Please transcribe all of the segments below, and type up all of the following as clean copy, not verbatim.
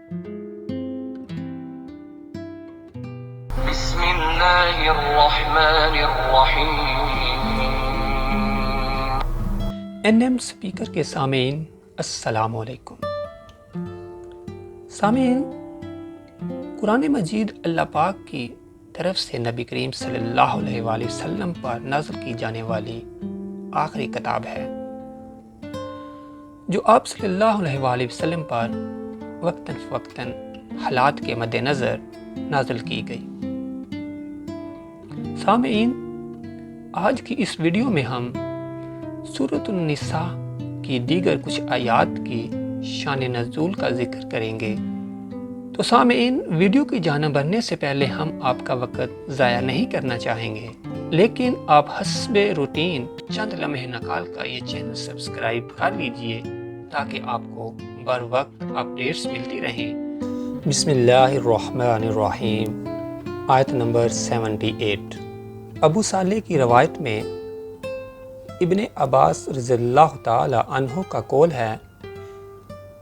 بسم اللہ الرحمن الرحیم۔ NM سپیکر کے سامعین السلام علیکم۔ سامعین، قرآن مجید اللہ پاک کی طرف سے نبی کریم صلی اللہ علیہ وآلہ وسلم پر نازل کی جانے والی آخری کتاب ہے، جو آپ صلی اللہ علیہ وآلہ وسلم پر وقتاً فوقتاً حالات کے مد نظر نازل کی گئی۔ سامعین، آج کی اس ویڈیو میں ہم سورۃ النساء کی دیگر کچھ آیات کی شان نزول کا ذکر کریں گے۔ تو سامعین، ویڈیو کی جانب بڑھنے سے پہلے ہم آپ کا وقت ضائع نہیں کرنا چاہیں گے، لیکن آپ حسب روٹین چند لمحے نکال کر یہ چینل سبسکرائب کر لیجئے تاکہ آپ کو بر وقت اپڈیٹس ملتی رہیں۔ بسم اللہ الرحمن الرحیم۔ آیت نمبر 78۔ ابو صالح کی روایت میں ابن عباس رضی اللہ تعالی عنہ کا قول ہے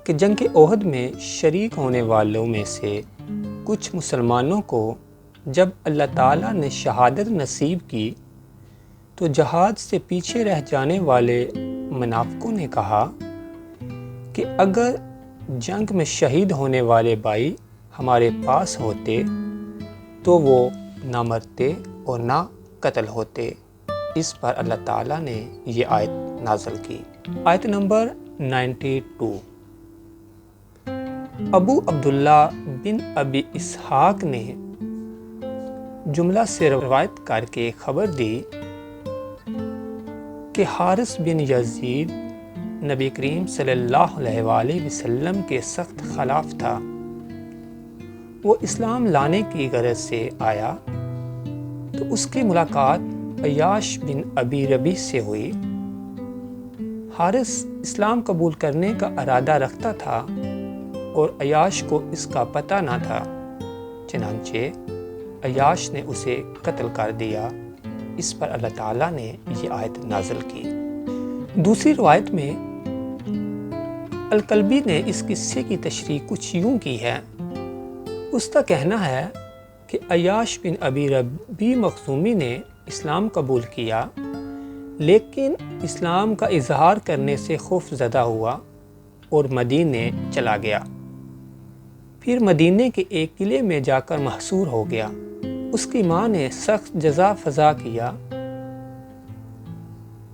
کہ جنگ احد میں شریک ہونے والوں میں سے کچھ مسلمانوں کو جب اللہ تعالیٰ نے شہادت نصیب کی تو جہاد سے پیچھے رہ جانے والے منافقوں نے کہا کہ اگر جنگ میں شہید ہونے والے بھائی ہمارے پاس ہوتے تو وہ نہ مرتے اور نہ قتل ہوتے۔ اس پر اللہ تعالیٰ نے یہ آیت نازل کی۔ آیت نمبر 92۔ ابو عبداللہ بن ابی اسحاق نے جملہ سے روایت کر کے خبر دی کہ حارث بن یزید نبی کریم صلی اللہ علیہ وآلہ وسلم کے سخت خلاف تھا۔ وہ اسلام لانے کی غرض سے آیا تو اس کی ملاقات عیاش بن ابی ربیع سے ہوئی۔ حارث اسلام قبول کرنے کا ارادہ رکھتا تھا اور عیاش کو اس کا پتہ نہ تھا، چنانچہ عیاش نے اسے قتل کر دیا۔ اس پر اللہ تعالیٰ نے یہ آیت نازل کی۔ دوسری روایت میں الکلبی نے اس قصے کی تشریح کچھ یوں کی ہے۔ اس کا کہنا ہے کہ عیاش بن ابی ربیع مخزومی نے اسلام قبول کیا، لیکن اسلام کا اظہار کرنے سے خوف زدہ ہوا اور مدینے چلا گیا۔ پھر مدینے کے ایک قلعے میں جا کر محصور ہو گیا۔ اس کی ماں نے سخت جزا فضا کیا۔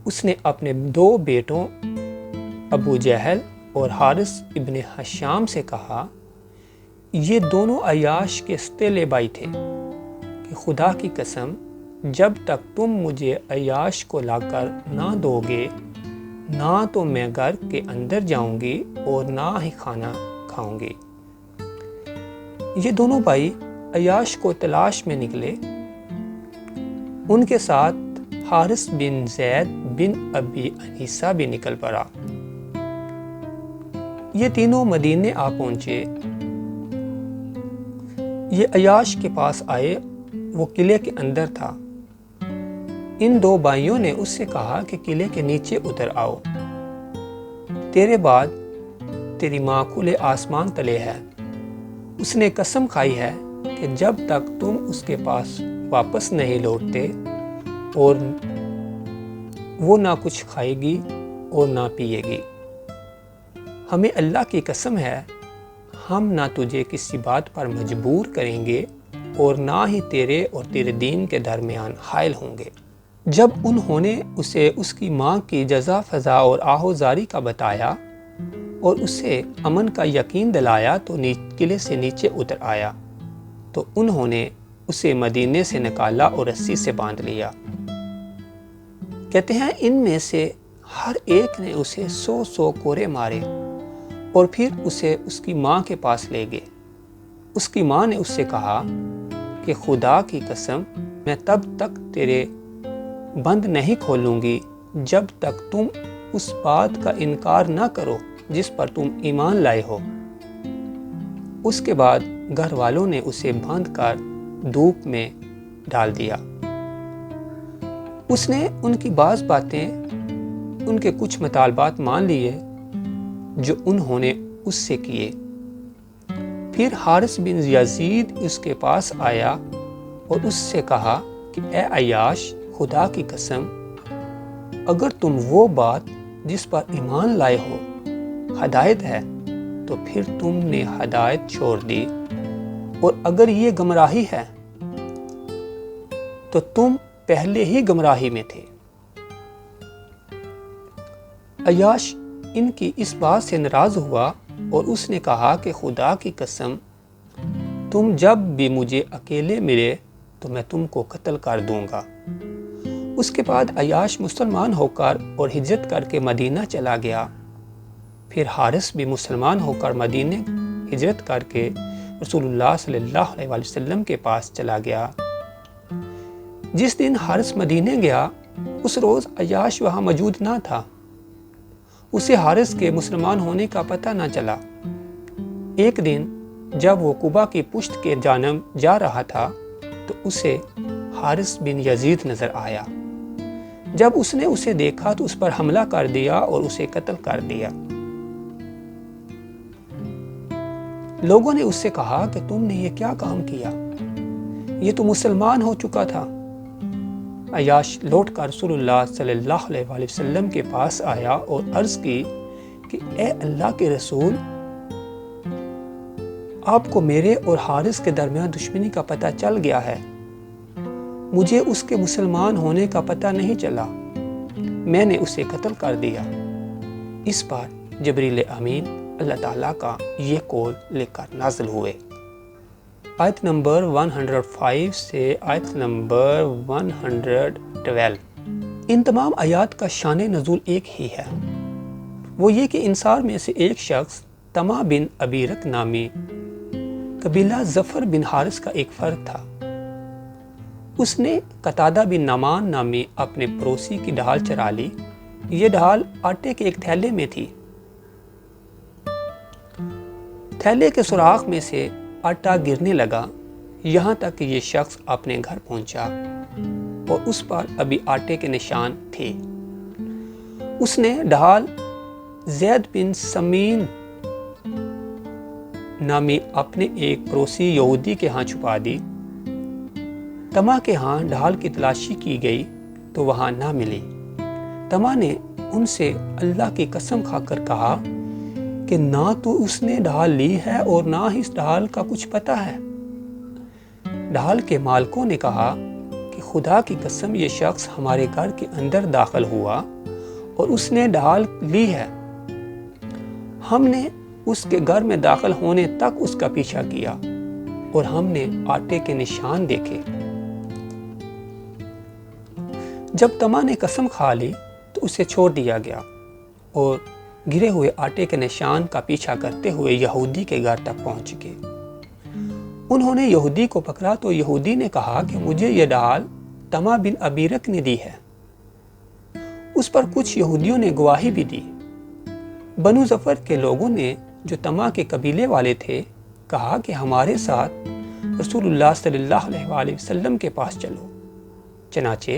اس نے اپنے دو بیٹوں ابو جہل اور حارث ابن ہشام سے کہا، یہ دونوں عیاش کے ستیلے بھائی تھے، کہ خدا کی قسم جب تک تم مجھے عیاش کو لا کر نہ دو گے، نہ تو میں گھر کے اندر جاؤں گی اور نہ ہی کھانا کھاؤں گی۔ یہ دونوں بھائی عیاش کو تلاش میں نکلے۔ ان کے ساتھ حارث بن زید بن ابی انیسہ بھی نکل پڑا۔ یہ تینوں مدینے آ پہنچے۔ یہ عیاش کے پاس آئے، وہ قلعے کے اندر تھا۔ ان دو بھائیوں نے اس سے کہا کہ قلعے کے نیچے اتر آؤ، تیرے بعد تیری ماں کھلے آسمان تلے ہے۔ اس نے قسم کھائی ہے کہ جب تک تم اس کے پاس واپس نہیں لوٹتے اور وہ نہ کچھ کھائے گی اور نہ پیے گی۔ ہمیں اللہ کی قسم ہے، ہم نہ تجھے کسی بات پر مجبور کریں گے اور نہ ہی تیرے اور تیرے دین کے درمیان حائل ہوں گے۔ جب انہوں نے اسے اس کی ماں کی جزا فضا اور آہوزاری کا بتایا اور اسے امن کا یقین دلایا تو قلعے سے نیچے اتر آیا، تو انہوں نے اسے مدینے سے نکالا اور رسی سے باندھ لیا۔ کہتے ہیں ان میں سے ہر ایک نے اسے 100 کوڑے مارے اور پھر اسے اس کی ماں کے پاس لے گئے۔ اس کی ماں نے اس سے کہا کہ خدا کی قسم میں تب تک تیرے بند نہیں کھولوں گی جب تک تم اس بات کا انکار نہ کرو جس پر تم ایمان لائے ہو۔ اس کے بعد گھر والوں نے اسے باندھ کر دھوپ میں ڈال دیا۔ اس نے ان کی بعض باتیں، ان کے کچھ مطالبات مان لیے جو انہوں نے اس سے کیے۔ پھر حارث بن یزید اس کے پاس آیا اور اس سے کہا کہ اے عیاش، خدا کی قسم، اگر تم وہ بات جس پر ایمان لائے ہو ہدایت ہے تو پھر تم نے ہدایت چھوڑ دی، اور اگر یہ گمراہی ہے تو تم پہلے ہی گمراہی میں تھے۔ عیاش ان کی اس بات سے ناراض ہوا اور اس نے کہا کہ خدا کی قسم، تم جب بھی مجھے اکیلے ملے تو میں تم کو قتل کر دوں گا۔ اس کے بعد عیاش مسلمان ہو کر اور ہجرت کر کے مدینہ چلا گیا۔ پھر حارث بھی مسلمان ہو کر مدینہ ہجرت کر کے رسول اللہ صلی اللہ علیہ وسلم کے پاس چلا گیا۔ جس دن حارث مدینہ گیا اس روز عیاش وہاں موجود نہ تھا۔ اسے حارث کے مسلمان ہونے کا پتہ نہ چلا۔ ایک دن جب وہ قبا کی پشت کے جانب جا رہا تھا تو اسے حارث بن یزید نظر آیا۔ جب اس نے اسے دیکھا تو اس پر حملہ کر دیا اور اسے قتل کر دیا۔ لوگوں نے اس سے کہا کہ تم نے یہ کیا کام کیا؟ یہ تو مسلمان ہو چکا تھا۔ عیاش لوٹ کر رسول اللہ صلی اللہ علیہ وآلہ وسلم کے پاس آیا اور عرض کی کہ اے اللہ کے رسول، آپ کو میرے اور حارث کے درمیان دشمنی کا پتہ چل گیا ہے۔ مجھے اس کے مسلمان ہونے کا پتہ نہیں چلا، میں نے اسے قتل کر دیا۔ اس پر جبریل امین اللہ تعالیٰ کا یہ قول لکھ کر نازل ہوئے۔ آیت نمبر 105 سے آیت نمبر 112۔ ان تمام آیات کا شان نزول ایک ہی ہے، وہ یہ کہ انصار میں سے ایک شخص طمع بن ابیرک نامی قبیلہ ظفر بن حارث کا ایک فرد تھا۔ اس نے قتادہ بن نعمان نامی اپنے پڑوسی کی ڈھال چرا لی۔ یہ ڈھال آٹے کے ایک تھیلے میں تھی۔ تھیلے کے سوراخ میں سے آٹا گرنے لگا، یہاں تک کہ یہ شخص اپنے گھر پہنچا اور اس پر ابھی آٹے کے نشان تھے۔ اس نے ڈھال زید بن سمین نامی اپنے ایک پڑوسی یہودی کے ہاں چھپا دی۔ طمع کے ہاں ڈھال کی تلاشی کی گئی تو وہاں نہ ملی۔ طمع نے ان سے اللہ کی قسم کھا کر کہا کہ نہ تو اس نے ڈھال لی ہے اور نہ ہی اس ڈھال کا کچھ پتہ ہے۔ ڈھال کے مالکوں نے کہا کہ خدا کی قسم، یہ شخص ہمارے گھر کے اندر داخل ہوا اور اس نے ڈھال لی ہے۔ ہم نے اس کے گھر میں داخل ہونے تک اس کا پیچھا کیا اور ہم نے آٹے کے نشان دیکھے۔ جب طمع نے قسم کھا لی تو اسے چھوڑ دیا گیا اور گرے ہوئے آٹے کے نشان کا پیچھا کرتے ہوئے یہودی کے گھر تک پہنچ گئے۔ انہوں نے یہودی کو پکڑا تو یہودی نے کہا کہ مجھے یہ ڈھال طمع بن ابیرک نے دی ہے۔ اس پر کچھ یہودیوں نے گواہی بھی دی۔ بنو ظفر کے لوگوں نے جو طمع کے قبیلے والے تھے کہا کہ ہمارے ساتھ رسول اللہ صلی اللہ علیہ وآلہ وسلم کے پاس چلو۔ چنانچہ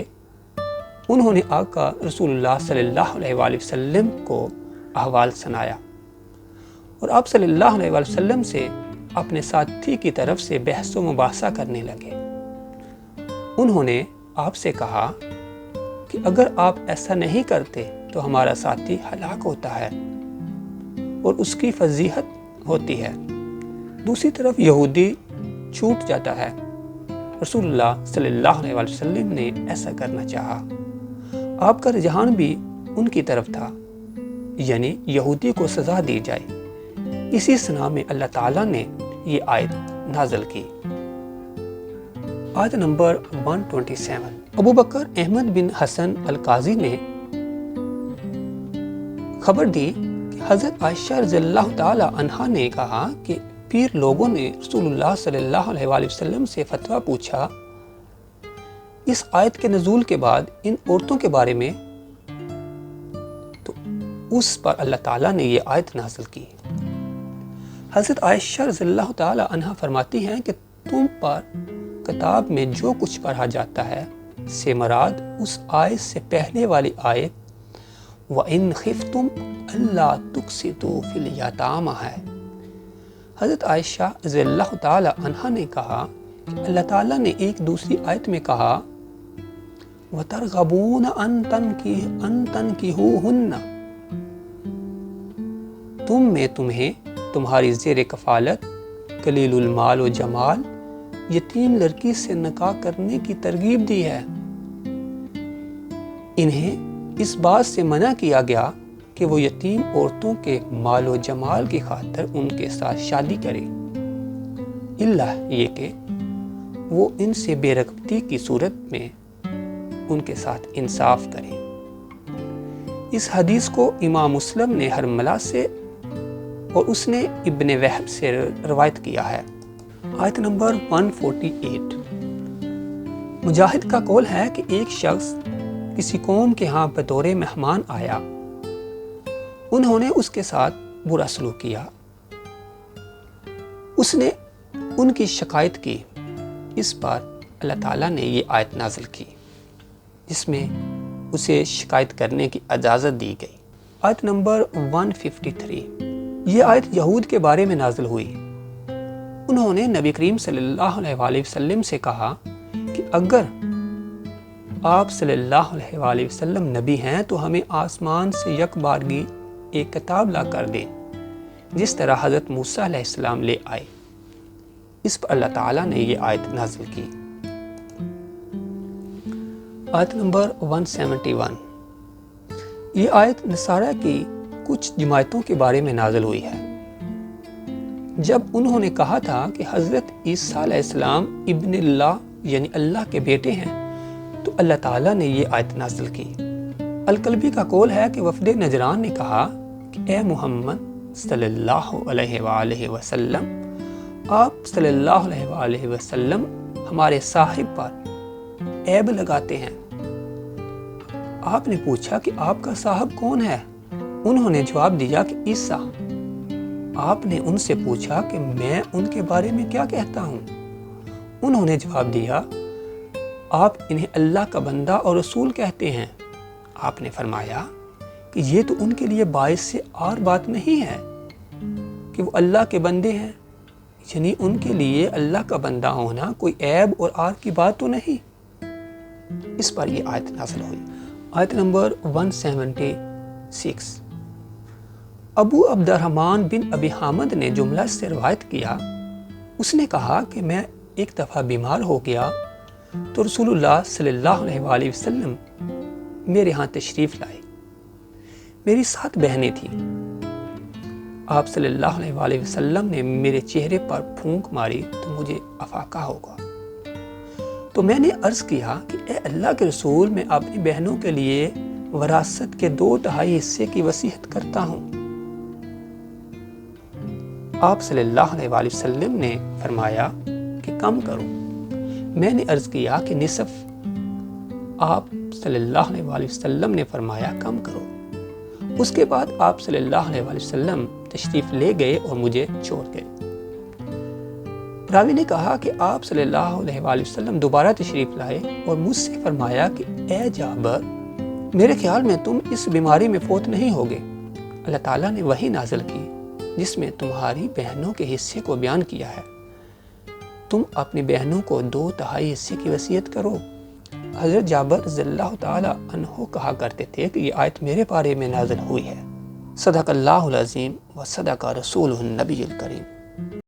انہوں نے آقا رسول اللہ صلی اللہ علیہ وآلہ وسلم کو احوال سنایا اور آپ صلی اللہ علیہ وآلہ وسلم سے اپنے ساتھی کی طرف سے بحث و مباحثہ کرنے لگے۔ انہوں نے آپ سے کہا کہ اگر آپ ایسا نہیں کرتے تو ہمارا ساتھی ہلاک ہوتا ہے اور اس کی فضیحت ہوتی ہے۔ دوسری طرف یہودی چھوٹ جاتا ہے۔ رسول اللہ صلی اللہ علیہ وآلہ وسلم نے ایسا کرنا چاہا۔ آپ کا رجحان بھی ان کی طرف تھا، یعنی یہودی کو سزا دی جائے۔ اسی سنا میں اللہ تعالیٰ نے یہ آیت نازل کی۔ آیت نمبر 127۔ ابو بکر احمد بن حسن القاضی نے خبر دی کہ حضرت عائشہ رضی اللہ تعالی عنہا نے کہا کہ پیر لوگوں نے رسول اللہ صلی اللہ علیہ وآلہ وسلم سے فتویٰ پوچھا اس آیت کے نزول کے بعد ان عورتوں کے بارے میں، تو اس پر اللہ تعالیٰ نے یہ آیت نازل کی۔ حضرت عائشہ رضی اللہ تعالی عنہا فرماتی ہیں کہ تم پر کتاب میں جو کچھ پڑھا جاتا ہے سے مراد اس آیت سے پہلے والی آیت وَإِنْ خِفْتُمْ أَلَّا تُقْسِطُوا فِي الْيَتَامَى ہے۔ حضرت عائشہ رضی اللہ تعالی عنہا نے کہا کہ اللہ تعالیٰ نے ایک دوسری آیت میں کہا وَتَرْغَبُونَ أَن تَنْكِحُوهُنَّ، تم میں تمہیں تمہاری زیر کفالت قلیل المال و جمال یتیم لڑکی سے نکاح کرنے کی ترغیب دی ہے۔ انہیں اس بات سے منع کیا گیا کہ وہ یتیم عورتوں کے مال و جمال کی خاطر ان کے ساتھ شادی کرے، الا یہ کہ وہ ان سے بے رغبتی کی صورت میں ان کے ساتھ انصاف کرے۔ اس حدیث کو امام مسلم نے حرملہ سے اور اس نے ابن وہب سے روایت کیا ہے۔ آیت نمبر 148۔ مجاہد کا قول ہے کہ ایک شخص کسی قوم کے ہاں بطور مہمان آیا، انہوں نے اس کے ساتھ برا سلوک کیا، اس نے ان کی شکایت کی، اس پر اللہ تعالیٰ نے یہ آیت نازل کی جس میں اسے شکایت کرنے کی اجازت دی گئی۔ آیت نمبر 153۔ یہ آیت یہود کے بارے میں نازل ہوئی۔ انہوں نے نبی کریم صلی اللہ علیہ وآلہ وسلم سے کہا کہ اگر آپ صلی اللہ علیہ وآلہ وسلم نبی ہیں تو ہمیں آسمان سے یک بارگی ایک کتاب لا کر دیں جس طرح حضرت موسیٰ علیہ السلام لے آئے۔ اس پر اللہ تعالیٰ نے یہ آیت نازل کی۔ آیت نمبر 171۔ یہ آیت نصارہ کی کچھ جماعتوں کے بارے میں نازل ہوئی ہے۔ جب انہوں نے کہا تھا کہ حضرت عیسیٰ علیہ السلام ابن اللہ یعنی اللہ کے بیٹے ہیں تو اللہ تعالیٰ نے یہ آیت نازل کی۔ القلبی کا قول ہے کہ وفد نجران نے کہا کہ اے محمد صلی اللہ علیہ وآلہ وسلم، آپ صلی اللہ علیہ وآلہ وسلم ہمارے صاحب پر عیب لگاتے ہیں۔ آپ نے پوچھا کہ آپ کا صاحب کون ہے؟ انہوں نے جواب دیا کہ عیسیٰ۔ آپ نے ان سے پوچھا کہ میں ان کے بارے میں کیا کہتا ہوں؟ انہوں نے جواب دیا آپ انہیں اللہ کا بندہ اور رسول کہتے ہیں۔ آپ نے فرمایا کہ یہ تو ان کے لیے باعث سے اور بات نہیں ہے کہ وہ اللہ کے بندے ہیں، یعنی ان کے لیے اللہ کا بندہ ہونا کوئی عیب اور آر کی بات تو نہیں۔ اس پر یہ آیت نازل ہوئی۔ آیت نمبر 176۔ ابو عبد الرحمن بن ابی حامد نے جملہ سے روایت کیا، اس نے کہا کہ میں ایک دفعہ بیمار ہو گیا تو رسول اللہ صلی اللہ علیہ وآلہ وسلم میرے ہاں تشریف لائے۔ میری 7 بہنیں تھیں۔ آپ صلی اللہ علیہ وآلہ وسلم نے میرے چہرے پر پھونک ماری تو مجھے افاقہ ہوگا۔ تو میں نے عرض کیا کہ اے اللہ کے رسول، میں اپنی بہنوں کے لیے وراثت کے 2/3 حصے کی وصیت کرتا ہوں۔ آپ صلی اللہ علیہ وآلہ وسلم نے فرمایا کہ کم کرو۔ میں نے عرض کیا کہ نصف۔ آپ صلی اللہ علیہ وآلہ وسلم نے فرمایا کم کرو۔ اس کے بعد آپ صلی اللہ علیہ وآلہ وسلم تشریف لے گئے اور مجھے چھوڑ گئے۔ راوی نے کہا کہ آپ صلی اللہ علیہ وآلہ وسلم دوبارہ تشریف لائے اور مجھ سے فرمایا کہ اے جابر، میرے خیال میں تم اس بیماری میں فوت نہیں ہوگے۔ اللہ تعالیٰ نے وحی نازل کی جس میں تمہاری بہنوں کے حصے کو بیان کیا ہے، تم اپنی بہنوں کو 2/3 حصے کی وصیت کرو۔ حضرت جابر رضی اللہ تعالی عنہ کہا کرتے تھے کہ یہ آیت میرے بارے میں نازل ہوئی ہے۔ صدق اللہ العظیم و صدق رسولہ النبی الکریم۔